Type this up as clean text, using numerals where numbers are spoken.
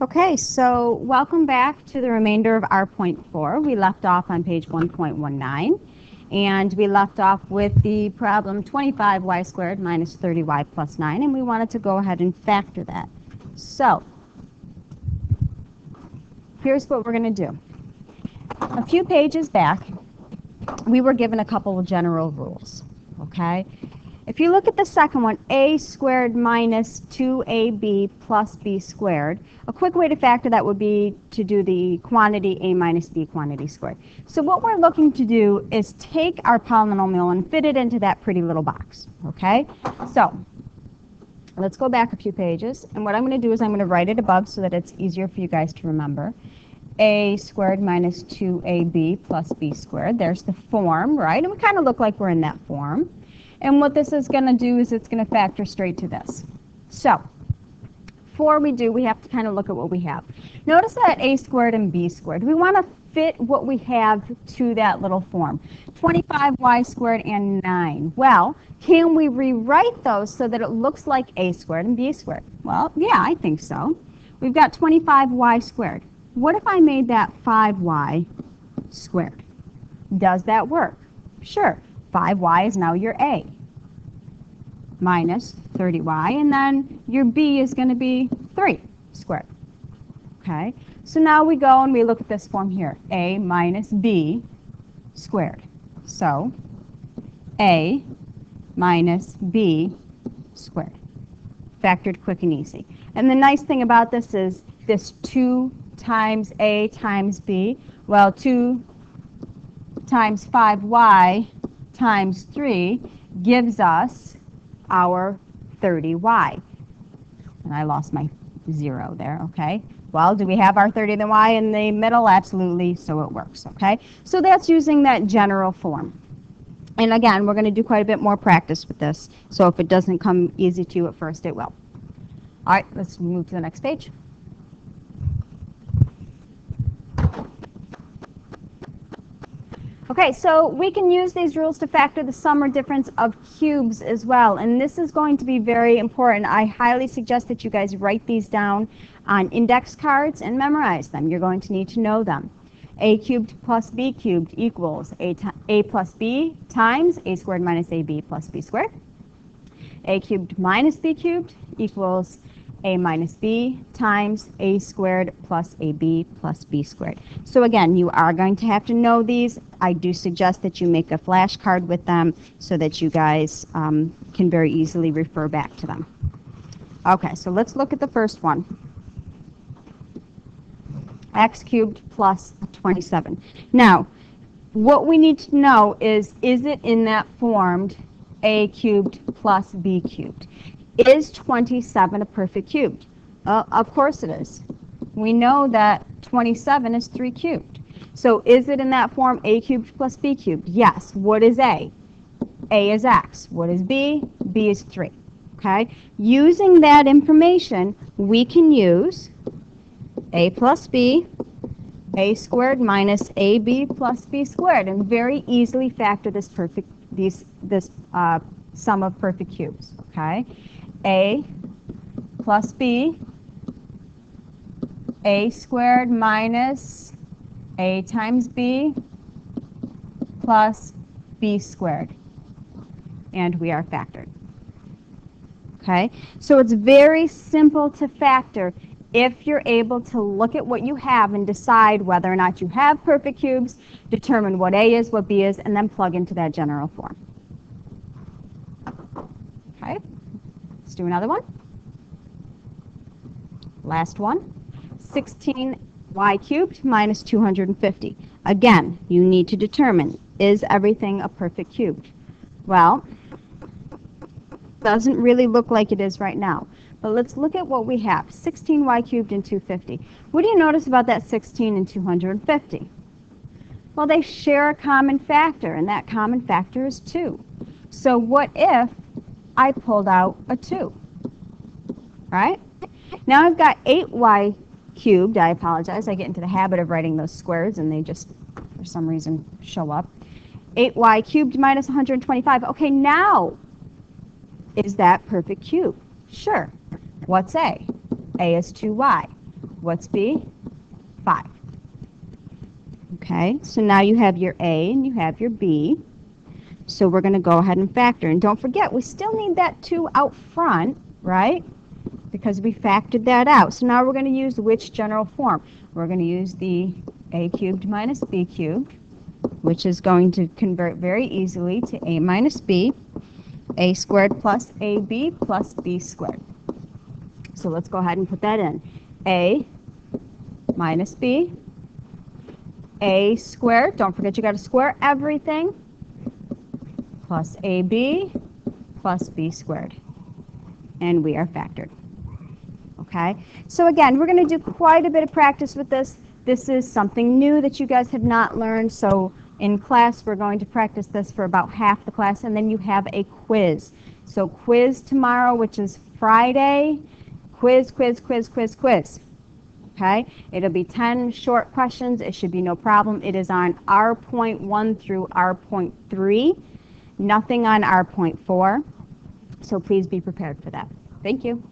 Okay, so welcome back to the remainder of our point 4. We left off on page 1.19, and we left off with the problem 25y squared minus 30y plus 9, and we wanted to go ahead and factor that. So here's what we're going to do. A few pages back, we were given a couple of general rules, okay? If you look at the second one, a squared minus 2ab plus b squared, a quick way to factor that would be to do the quantity a minus b quantity squared. So what we're looking to do is take our polynomial and fit it into that pretty little box, okay? So let's go back a few pages, and what I'm going to do is I'm going to write it above so that it's easier for you guys to remember. A squared minus 2ab plus b squared. There's the form, right? And we kind of look like we're in that form. And what this is going to do is it's going to factor straight to this. So before we do, we have to kind of look at what we have. Notice that a squared and b squared. We want to fit what we have to that little form. 25y squared and 9. Well, can we rewrite those so that it looks like a squared and b squared? Well, yeah, I think so. We've got 25y squared. What if I made that 5y squared? Does that work? Sure. 5y is now your a minus 30y, and then your b is going to be 3 squared. Okay, so now we go and we look at this form here, a minus b squared. So a minus b squared. Factored quick and easy. And the nice thing about this is this 2 times a times b, well, 2 times 5y times 3 gives us our 30y. And I lost my 0 there, okay? Well, do we have our 30y in the middle? Absolutely, so it works, okay? So that's using that general form. And again, we're going to do quite a bit more practice with this, so if it doesn't come easy to you at first, it will. All right, let's move to the next page. Okay, so we can use these rules to factor the sum or difference of cubes as well, and this is going to be very important. I highly suggest that you guys write these down on index cards and memorize them. You're going to need to know them. A cubed plus b cubed equals a plus b times a squared minus ab plus b squared. A cubed minus b cubed equals a minus b times a squared plus ab plus b squared. So again, you are going to have to know these. I do suggest that you make a flashcard with them so that you guys can very easily refer back to them. Okay, so let's look at the first one. X cubed plus 27. Now, what we need to know is it in that formed a cubed plus b cubed? Is 27 a perfect cube? Of course it is. We know that 27 is 3 cubed. So is it in that form a cubed plus b cubed? Yes. What is a? A is x. What is b? B is 3. Okay? Using that information, we can use a plus b, a squared minus ab plus b squared, and very easily factor this sum of perfect cubes. Okay? A plus b, a squared minus a times b plus b squared. And we are factored. Okay, so it's very simple to factor if you're able to look at what you have and decide whether or not you have perfect cubes, determine what a is, what b is, and then plug into that general form. Okay. Let's do another one. Last one. 16y cubed minus 250. Again, you need to determine, is everything a perfect cube? Well, doesn't really look like it is right now. But let's look at what we have. 16y cubed and 250. What do you notice about that 16 and 250? Well, they share a common factor, and that common factor is 2. So what if I pulled out a 2, right? Now I've got 8y cubed. I apologize. I get into the habit of writing those squares, and they just, for some reason, show up. 8y cubed minus 125. Okay, now, is that perfect cube? Sure. What's a? A is 2y. What's B? 5. Okay, so now you have your A and you have your B. So we're going to go ahead and factor. And don't forget, we still need that 2 out front, right? Because we factored that out. So now we're going to use which general form? We're going to use the A cubed minus B cubed, which is going to convert very easily to A minus B, A squared plus AB plus B squared. So let's go ahead and put that in. A minus B, A squared, don't forget you got to square everything, plus AB plus B squared. And we are factored. Okay, so again, we're going to do quite a bit of practice with this. This is something new that you guys have not learned, so in class we're going to practice this for about half the class, and then you have a quiz. So quiz tomorrow, which is Friday, quiz. Okay, it'll be 10 short questions. It should be no problem. It is on R.1 through R.3, nothing on R.4, so please be prepared for that. Thank you.